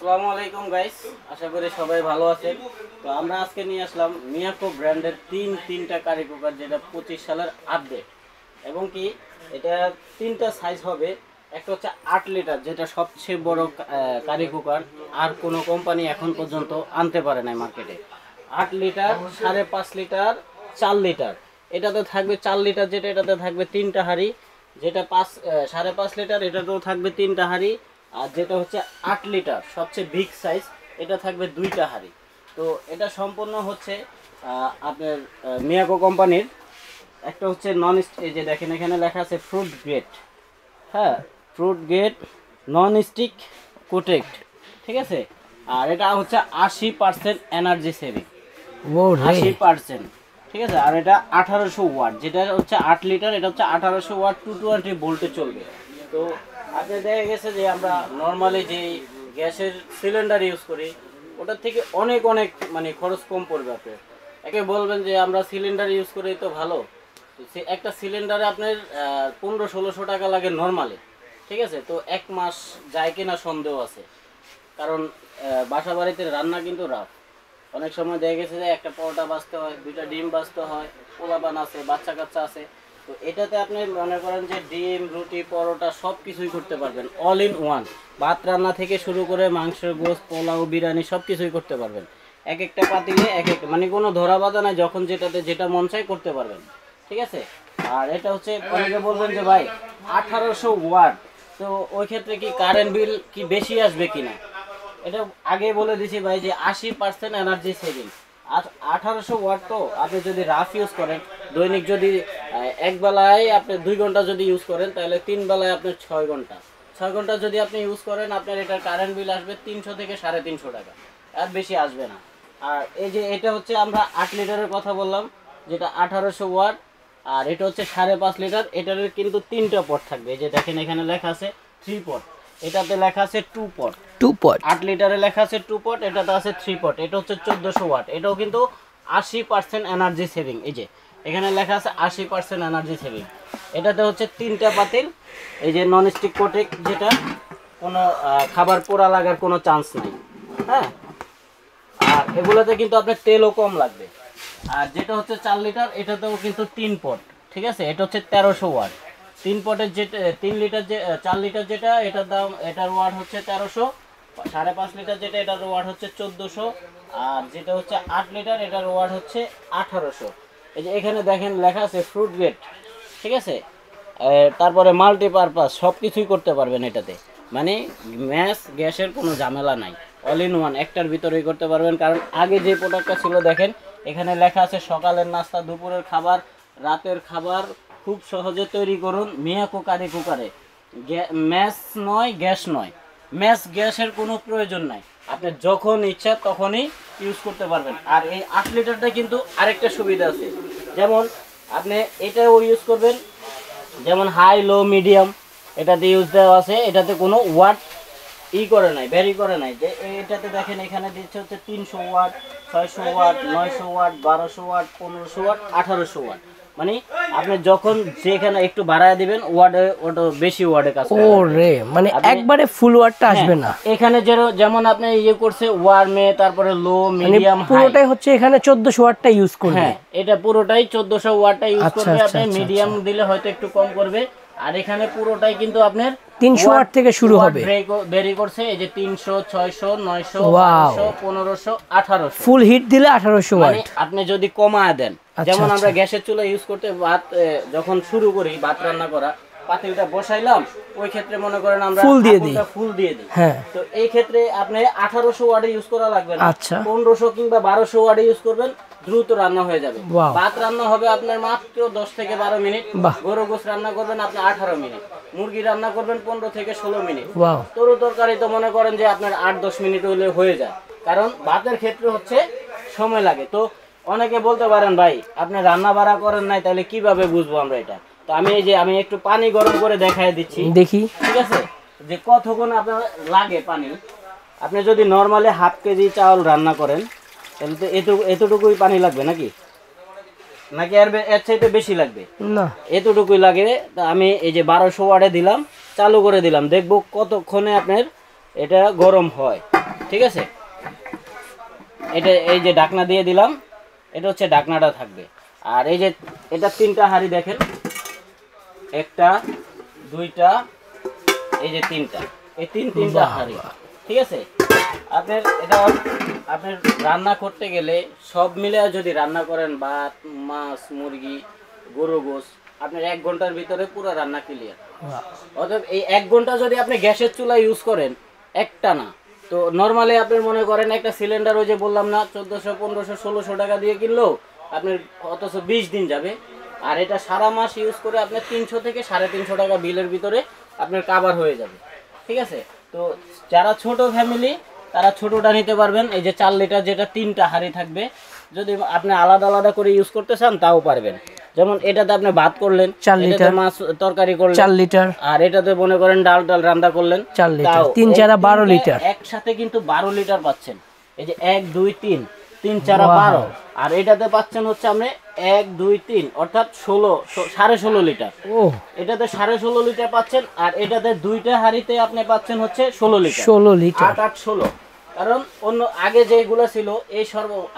আসসালামু আলাইকুম গাইস, আশা করি সবাই ভালো আছেন। তো আমরা আজকে নিয়ে আসলাম মিয়াকো ব্র্যান্ডের তিনটা কারি কুকার, যেটা 25 সালের আপডেট। এবং কি এটা তিনটা সাইজ হবে। একটা হচ্ছে 8 লিটার, যেটা সবচেয়ে বড় কারি কুকার, আর কোনো কোম্পানি এখন পর্যন্ত আনতে পারে না মার্কেটে। 8 লিটার, 5.5 লিটার, 4 লিটার। এটাতে থাকবে 4 লিটার, যেটা এটাতে থাকবে তিনটা হাঁড়ি। যেটা 5.5 লিটার, এটাতেও থাকবে তিনটা হাঁড়ি। আর যেটা হচ্ছে 8 লিটার সবচেয়ে বিগ সাইজ, এটা থাকবে দুইটা হাঁড়ি। তো এটা সম্পূর্ণ হচ্ছে আপনার মিয়াকো কোম্পানির। একটা হচ্ছে নন স্টিক, এই যে দেখেন এখানে লেখা আছে ফ্রুট গ্রেড। হ্যাঁ, fruit grade non stick coated, ঠিক আছে। আর এটা হচ্ছে 80% এনার্জি সেভিং, 80%, ঠিক আছে। আর এটা 1800 ওয়াট, যেটা হচ্ছে 8 লিটার, এটা হচ্ছে 1800 ওয়াট 220 ভোল্টে চলবে। তো আপনি দেখা গেছে যে আমরা নর্মালি যে গ্যাসের সিলিন্ডার ইউজ করি, ওটার থেকে অনেক অনেক মানে খরচ কম পড়বে। আপনি একে বলবেন যে আমরা সিলিন্ডার ইউজ করি তো ভালো, সে একটা সিলিন্ডারে আপনার 1500-1600 টাকা লাগে নর্মালি, ঠিক আছে। তো এক মাস যায় কিনা সন্দেহ আছে, কারণ বাসা বাড়িতে রান্না কিন্তু রাফ। অনেক সময় দেখা গেছে যে একটা পরোটা বাছতে হয়, দুইটা ডিম বাছতে হয়, পোলাপান আছে, বাচ্চা কাচ্চা আছে। তো এটাতে আপনি মনে করেন যে ডিম, রুটি, পরোটা সব কিছুই করতে পারবেন, অল ইন ওয়ান। ভাত রান্না থেকে শুরু করে মাংসের গোশত, পোলাও, বিরিয়ানি সব কিছুই করতে পারবেন। এক একটা পাতিলে এক একটা, মানে কোনো ধরা বাঁধা নাই, যখন যেটাতে যেটা মন চাই করতে পারবেন, ঠিক আছে। আর এটা হচ্ছে অনেকে বলবেন যে ভাই 1800 ওয়াট, তো ওই ক্ষেত্রে কি কারেন্ট বিল কি বেশি আসবে কিনা। এটা আগে বলে দিছি ভাই যে 80% এনার্জি সেভিং। আর 1800 ওয়াট, তো আপনি যদি রাফ ইউজ করেন, দৈনিক যদি এক বেলায় আপনি 2 ঘন্টা যদি ইউজ করেন, তাহলে 3 বেলায় আপনার 6 ঘন্টা যদি আপনি ইউজ করেন, আপনার এটার কারেন্ট বিল আসবে 300 থেকে 350 টাকা, আর বেশি আসবে না। আর এই যে এটা হচ্ছে আমরা 8 লিটারের কথা বললাম, যেটা 1800 ওয়াট। আর এটা হচ্ছে 5.5 লিটার, এটার কিন্তু 3টা পট থাকবে। এই যে দেখেন এখানে লেখা আছে 3 পট, এটাতে লেখা আছে 2 পট। 8 লিটারে লেখা আছে 2 পট, এটাতে আছে 3 পট। এটা হচ্ছে 1400 ওয়াট, এটাও কিন্তু 80% এনার্জি সেভিং। এই যে এখানে লেখা আছে 80% এনার্জি সেভিং। এটাতে হচ্ছে 3টা পাতিল, এই যে নন স্টিক কোটেক, যেটা কোনো খাবার পোড়া লাগার কোনো চান্স নাই। হ্যাঁ, আর এগুলোতে কিন্তু আপনার তেলও কম লাগবে। আর যেটা হচ্ছে 4 লিটার, এটাতেও কিন্তু 3 পট, ঠিক আছে। এটা হচ্ছে 1300 ওয়াট। 3 পটের যেটা 3 লিটার, যে 4 লিটার যেটা, এটার দাম, এটার ওয়াট হচ্ছে 1300। 5.5 লিটার যেটা, এটার ওয়াট হচ্ছে 1400। আর যেটা হচ্ছে 8 লিটার, এটার ওয়াট হচ্ছে 1800। এই যে এখানে দেখেন লেখা আছে ফ্রুট গ্রেড, ঠিক আছে। তারপরে মাল্টিপারপাস সব কিছুই করতে পারবেন এটাতে, মানে গ্যাসের কোনো ঝামেলা নাই, অল ইন ওয়ান একটার ভিতরেই করতে পারবেন। কারণ আগে যে প্রোডাক্টটা ছিল দেখেন এখানে লেখা আছে সকালের নাস্তা, দুপুরের খাবার, রাতের খাবার খুব সহজে তৈরি করুন মিয়াকো কারি কুকারে। ম্যাস নয়, গ্যাস নয়, গ্যাসের কোনো প্রয়োজন নাই, আপনি যখন ইচ্ছা তখনই ইউজ করতে পারবেন। আর এই 8 লিটারটা কিন্তু আরেকটা সুবিধা আছে, যেমন আপনি এটাও ইউজ করবেন, যেমন হাই, লো, মিডিয়াম এটাতে ইউজ দেওয়া আছে। এটাতে কোনো ওয়াট করে নাই, ভ্যারি করে নাই। যে এটাতে দেখেন এখানে দিচ্ছে হচ্ছে 300 watt, 600 watt, 900 watt, 1200 watt, 1500 watt, 1800 watt. মানে আপনি যখন যেখানে একটু বাড়ায় দিবেন ওয়াটে, ওটা বেশি ওয়াটে কাজ করবে। ওরে, মানে একবারে ফুল ওয়াটটা আসবে না। এখানে যেমন আপনি ইয়ে করছে ওয়ার্মে, তারপরে লো, মিডিয়াম, হাই, পুরোটাই হচ্ছে এখানে 1400 ওয়াটটা ইউজ করবে। হ্যাঁ, এটা পুরোটাই 1400 ওয়াটটা ইউজ করবে। আপনি মিডিয়াম দিলে হয়তো একটু কম করবে। আর এখানে পুরোটাই কিন্তু আপনার 300 ওয়াট থেকে শুরু হবে। বেরি করছে এই যে 300, 600, 900, 1200, 1500, 1800। ফুল হিট দিলে 1800 ওয়াট। আপনি যদি কমায় দেন, যেমন আমরা গ্যাসের চুলা ইউজ করতে ভাত যখন শুরু করি, ভাত রান্না করা, পাতিলটা বসাইলাম, ওই ক্ষেত্রে মনে করেন আমরা ফুল দিয়ে দিই। হ্যাঁ, তো এই ক্ষেত্রে আপনি 1800 ওয়াটে ইউজ করা লাগবে না। 1500 কিংবা 1200 ওয়াটে ইউজ করবেন, দ্রুত রান্না হয়ে যাবে। ভাত রান্না হবে আপনার মাত্র 10 থেকে 12 মিনিট। গরু গোশ রান্না করবেন আপনি 18 মিনিট। মুরগি রান্না করবেন 15 থেকে 16 মিনিট। তরু তরকারি তো মনে করেন যে আপনার 8-10 মিনিট হলে হয়ে যায়, কারণ ভাতের ক্ষেত্রে হচ্ছে সময় লাগে। তো অনেকে বলতে পারেন ভাই আপনি রান্না বাড়া করেন নাই, তাহলে কিভাবে বুঝবো আমরা এটা। তো আমি একটু পানি গরম করে দেখাই দিচ্ছি, দেখি, ঠিক আছে, যে কতক্ষণ আপনার লাগে পানি। আপনি যদি নর্মালি ½ কেজি চাউল রান্না করেন, তাহলে তো এতটুকুই পানি লাগবে নাকি এর চাইতে বেশি লাগবে না, এতটুকুই লাগে। আমি এই যে 1200 ওয়াটে দিলাম, চালু করে দিলাম, দেখবো কতক্ষণে আপনার এটা গরম হয়। ঠিক আছে, এটা এই যে ঢাকনা দিয়ে দিলাম, এটা হচ্ছে ঢাকনাটা থাকবে। আর এই যে এটা 3টা হাঁড়ি দেখেন, 1টা 2টা এই যে 3টা, এই তিনটা হাঁড়ি। ঠিক আছে, আপনার এটা আপনার রান্না করতে গেলে সব মিলে যদি রান্না করেন ভাত, মাছ, মুরগি, গরু গোস, আপনার 1 ঘন্টার ভিতরে পুরো রান্না ক্লিয়ার। অতএব এই 1 ঘন্টা যদি আপনি গ্যাসের চুলা ইউজ করেন একটা না, তো নর্মালি আপনি মনে করেন একটা সিলিন্ডার ওই যে বললাম না 1400 1500 1600 টাকা দিয়ে কিনলো আপনার, অথচ 20 দিন যাবে। আর এটা সারা মাস ইউজ করে আপনার 300 থেকে 350 টাকা বিলের ভিতরে আপনার কাভার হয়ে যাবে। ঠিক আছে, তো যারা ছোট ফ্যামিলি তারা ছোটটা নিতে পারবেন। এই যে 4 লিটার যেটা 3টা হাঁড়ি থাকবে, যদি আপনি আলাদা আলাদা করে ইউজ করতে চান তাও পারবেন। যেমন এটাতে আপনি ভাত করলেন, 4 লিটার, মাছ তরকারি করলেন 4 লিটার, আর এটাতে মনে করেন ডাল রান্না করলেন 4 লিটার, 3 4 12 লিটার, একসাথে কিন্তু 12 লিটার পাচ্ছেন। এই যে 1 2 3 3 4 12, আর এটাতে পাচ্ছেন হচ্ছে আপনি 1 2 3 অর্থাৎ 16.5 লিটার। ও এটাতে 16.5 লিটার পাচ্ছেন, আর এটাতে 2টা হাঁড়িতে আপনি পাচ্ছেন হচ্ছে 16 লিটার। 16 লিটার, 8 8 16। কারণ অন্য আগে যেগুলো ছিল এই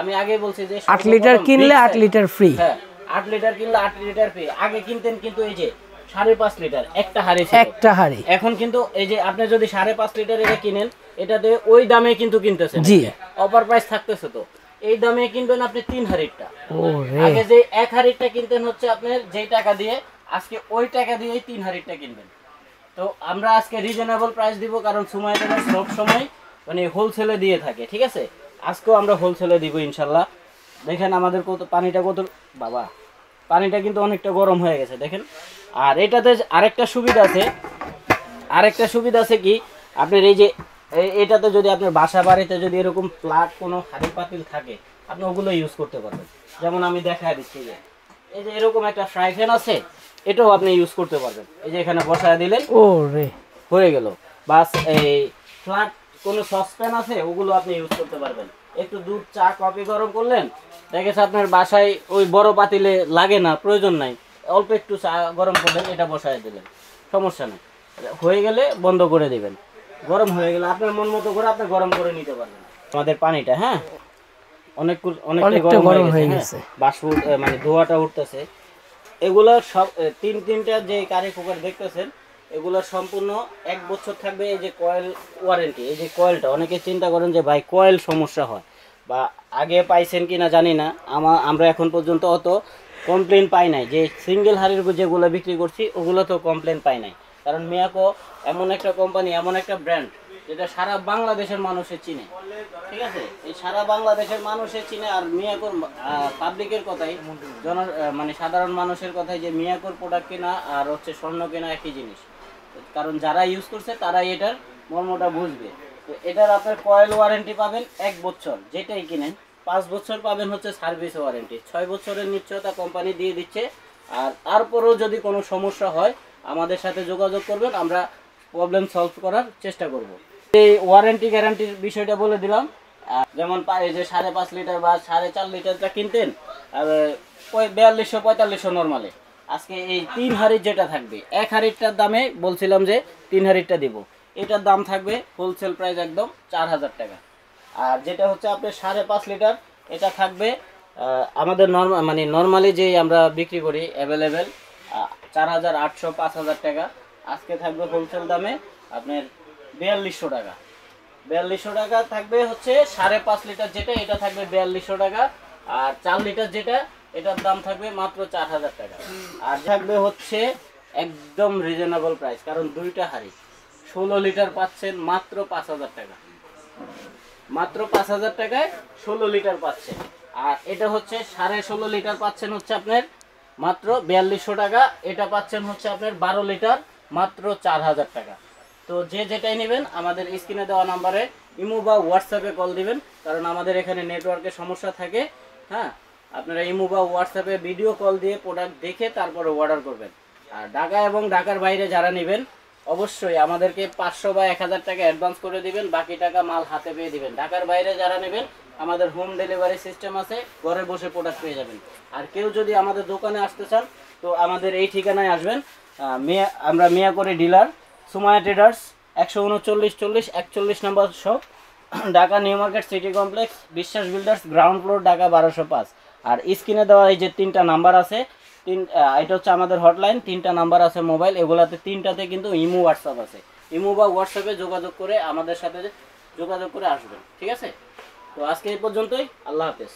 আমি আগে বলছি যে 8 লিটার কিনলে 8 লিটার ফ্রি। হ্যাঁ, 8 লিটার কিনলে 8 লিটার ফ্রি। আগে কিনতেন কিন্তু এই যে 5.5 লিটার একটা হাঁড়ি ছিল, একটা হাঁড়ি। এখন কিন্তু এই যে আপনি যদি 5.5 লিটার এটা কিনেন, এটাতে ওই দামে কিন্তু কিনতেছেন, জি অফার প্রাইস থাকতেছে। তো এই দামে কিনবেন আপনি 3 হাঁড়িটা। ও রে, আগে যে 1 হাঁড়িটা কিনতেন হচ্ছে আপনার যেই টাকা দিয়ে, আজকে ওই টাকা দিয়েই 3 হাঁড়িটা কিনবেন। তো আমরা আজকে রিজনেবল প্রাইস দিব, কারণ সময় এটা সব সময় মানে হোলসেলে দিয়ে থাকে। ঠিক আছে, আজকেও আমরা হোলসেলে দিব ইনশাল্লাহ। দেখেন আমাদের কত পানিটা, কত বাবা পানিটা কিন্তু অনেকটা গরম হয়ে গেছে দেখেন। আর এটাতে আরেকটা সুবিধা আছে কি, আপনার এই যে এটাতে যদি আপনার বাসা বাড়িতে যদি এরকম প্লাগ কোনো হাঁড়ি পাতিল থাকে, আপনি ওগুলো ইউজ করতে পারবেন। যেমন আমি দেখায় দিচ্ছি, যে এই যে এরকম একটা ফ্রাই প্যান আছে, এটাও আপনি ইউজ করতে পারবেন। এই যে এখানে বসায় দিলেন, ও রে, হয়ে গেল। বাস এই ফ্ল্যাট কোনো সসপ্যান আছে, ওগুলো আপনি ইউজ করতে পারবেন। একটু দুধ, চা, কফি গরম করলেন, দেখেছে আপনার বাসায় ওই বড় পাতিলে লাগে না, প্রয়োজন নাই, অল্প একটু চা গরম করলেন, এটা বসায় দিলেন, সমস্যা নেই। হয়ে গেলে বন্ধ করে দিবেন, গরম হয়ে গেলে আপনার মন মতো করে আপনি গরম করে নিতে পারবেন। আমাদের পানিটা হ্যাঁ অনেকটা গরম হয়ে গেছে, বাষ্প মানে ধোঁয়াটা উঠতেছে। এগুলো সব তিনটা যে কারি কুকার দেখতেছেন, এগুলো সম্পূর্ণ 1 বছর থাকবে। এই যে কয়েল ওয়ারেন্টি, এই যে কয়েলটা অনেকে চিন্তা করেন যে ভাই কয়েল সমস্যা হয়, বা আগে পাইছেন কিনা জানি না, আমরা এখন পর্যন্ত অত কমপ্লেন পাই নাই। যে সিঙ্গেল হাড়ির যেগুলো বিক্রি করছি ওগুলো তো কমপ্লেন পাই নাই, কারণ মিয়াকো এমন একটা কোম্পানি, এমন একটা ব্র্যান্ড যেটা সারা বাংলাদেশের মানুষে চিনে। ঠিক আছে, এই সারা বাংলাদেশের মানুষে চিনে। আর মিয়াকোর পাবলিকের কথাই, মানে সাধারণ মানুষের কথাই, যে মিয়াকোর প্রোডাক্ট কেনা আর হচ্ছে স্বর্ণ কেনা একই জিনিস, কারণ যারা ইউজ করছে তারাই এটার মর্মটা বুঝবে। তো এটার আপনার কয়েল ওয়ারেন্টি পাবেন 1 বছর, যেটাই কিনেন। 5 বছর পাবেন হচ্ছে সার্ভিস ওয়ারেন্টি, 6 বছরের নিশ্চয়তা কোম্পানি দিয়ে দিচ্ছে। আর তারপরেও যদি কোনো সমস্যা হয় আমাদের সাথে যোগাযোগ করবেন, আমরা প্রবলেম সলভ করার চেষ্টা করব। এই ওয়ারেন্টি গ্যারান্টির বিষয়টা বলে দিলাম। যেমন এই যে 5.5 লিটার বা 4.5 লিটারটা কিনতেন 4200-4500 নর্মালে, আজকে এই 3 হাঁড়ির যেটা থাকবে, 1 হাঁড়িটার দামে বলছিলাম যে 3 হাঁড়িটা দিব, এটার দাম থাকবে হোলসেল প্রাইস একদম 4000 টাকা। আর যেটা হচ্ছে আপনার 5.5 লিটার, এটা থাকবে আমাদের নর্মালি যে আমরা বিক্রি করি অ্যাভেলেবেল 4800-5000 টাকা, আজকে থাকবে হোলসেল দামে আপনার 4200 টাকা। 4200 টাকা থাকবে হচ্ছে 5.5 লিটার যেটা, এটা থাকবে 4200 টাকা। আর 4 লিটার যেটা, এটার দাম থাকবে মাত্র 4000 টাকা। আর থাকবে হচ্ছে একদম রিজনেবল প্রাইস, কারণ 2টা হাঁড়ি 16 লিটার পাচ্ছেন মাত্র 5000 টাকা, মাত্র 5000 টাকায় 16 লিটার পাচ্ছেন। আর এটা হচ্ছে 16.5 লিটার পাচ্ছেন হচ্ছে আপনার মাত্র 4200 টাকা, এটা পাচ্ছেন হচ্ছে আপনার 12 লিটার মাত্র 4000 টাকা। তো যে যেটাই নেবেন আমাদের স্ক্রিনে দেওয়া নাম্বারে ইমো বা হোয়াটসঅ্যাপে কল দিবেন, কারণ আমাদের এখানে নেটওয়ার্কের সমস্যা থাকে। হ্যাঁ, আপনারা ইমো বা হোয়াটসঅ্যাপে ভিডিও কল দিয়ে প্রোডাক্ট দেখে তারপরে অর্ডার করবেন। আর ঢাকা এবং ঢাকার বাইরে যারা নেবেন অবশ্যই আমাদেরকে 500 বা 1000 টাকা অ্যাডভান্স করে দিবেন, বাকি টাকা মাল হাতে পেয়ে দিবেন। ঢাকার বাইরে যারা নেবেন আমাদের হোম ডেলিভারি সিস্টেম আছে, ঘরে বসে প্রোডাক্ট পেয়ে যাবেন। আর কেউ যদি আমাদের দোকানে আসতে চান তো আমাদের এই ঠিকানায় আসবেন। আমরা মিয়াকোর dealer, Sumaiya traders, 139 40 41 number shop, Dhaka new market city complex, Biswas builders, ground floor, Dhaka 1205। আর স্ক্রিনে দেওয়া এই যে 3টা নাম্বার আছে, এটা হচ্ছে আমাদের হটলাইন, 3টা নাম্বার আছে মোবাইল, এগুলাতে 3টাতে কিন্তু ইমো হোয়াটসঅ্যাপ আছে। ইমো বা হোয়াটসঅ্যাপে যোগাযোগ করে আমাদের সাথে যোগাযোগ করে আসবেন, ঠিক আছে? তো আজকে এই পর্যন্তই, আল্লাহ হাফেজ।